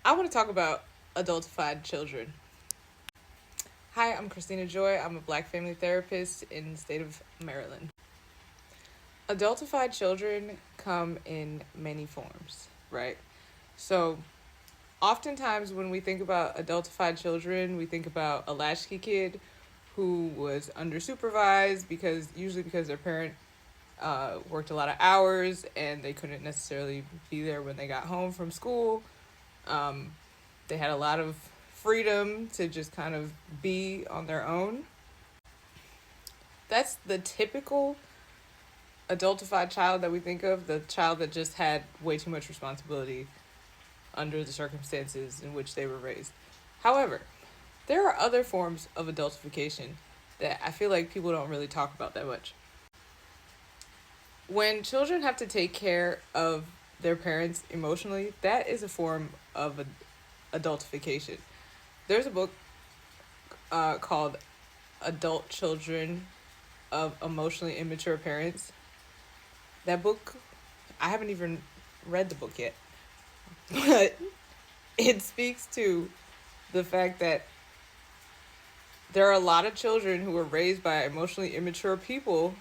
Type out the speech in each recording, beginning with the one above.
I want to talk about adultified children. Hi, I'm Christina Joy. I'm a Black family therapist in the state of Maryland. Adultified children come in many forms, right? So, oftentimes when we think about adultified children, we think about a latchkey kid who was undersupervised because their parent worked a lot of hours and they couldn't necessarily be there when they got home from school. They had a lot of freedom to just kind of be on their own. That's the typical adultified child that we think of, the child that just had way too much responsibility under the circumstances in which they were raised. However, there are other forms of adultification that I feel like people don't really talk about that much. When children have to take care of their parents emotionally, that is a form of adultification. There's a book called Adult Children of Emotionally Immature Parents. That book, I haven't even read the book yet, but it speaks to the fact that there are a lot of children who were raised by emotionally immature people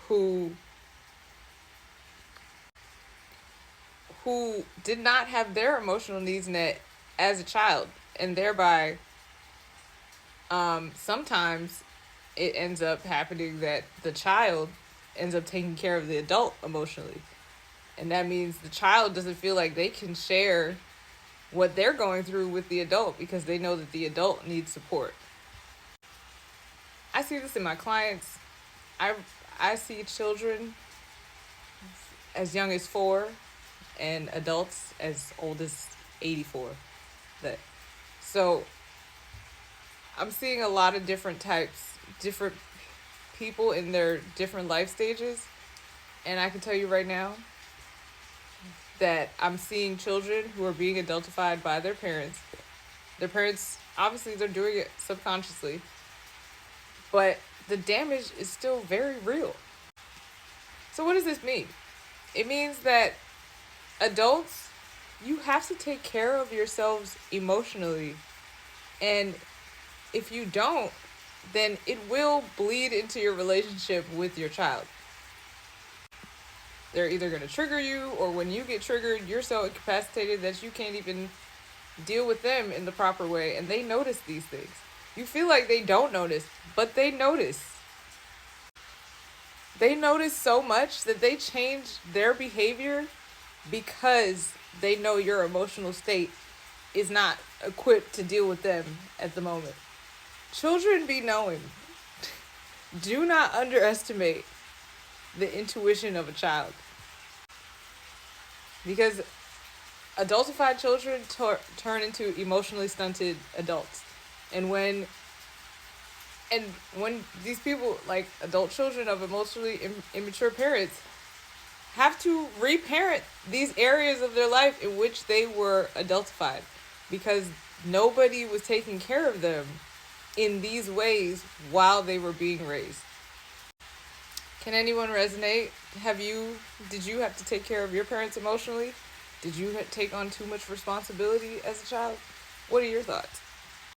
who did not have their emotional needs met as a child, and thereby sometimes it ends up happening that the child ends up taking care of the adult emotionally, and that means the child doesn't feel like they can share what they're going through with the adult because they know that the adult needs support. I see this in my clients. I see children as young as 4 and adults as old as 84. So I'm seeing a lot of different people in their different life stages, and I can tell you right now that I'm seeing children who are being adultified by their parents. Their parents, obviously, they're doing it subconsciously, but the damage is still very real. So what does this mean? It means that adults, you have to take care of yourselves emotionally. And if you don't, then it will bleed into your relationship with your child. They're either going to trigger you, or when you get triggered, you're so incapacitated that you can't even deal with them in the proper way. And they notice these things. You feel like they don't notice, but they notice. They notice so much that they change their behavior because they know your emotional state is not equipped to deal with them at the moment. Children be knowing. Do not underestimate the intuition of a child. Because adultified children turn into emotionally stunted adults. And when these people, like adult children of emotionally immature parents, have to reparent these areas of their life in which they were adultified because nobody was taking care of them in these ways while they were being raised. Can anyone resonate? Did you have to take care of your parents emotionally? Did you take on too much responsibility as a child? What are your thoughts?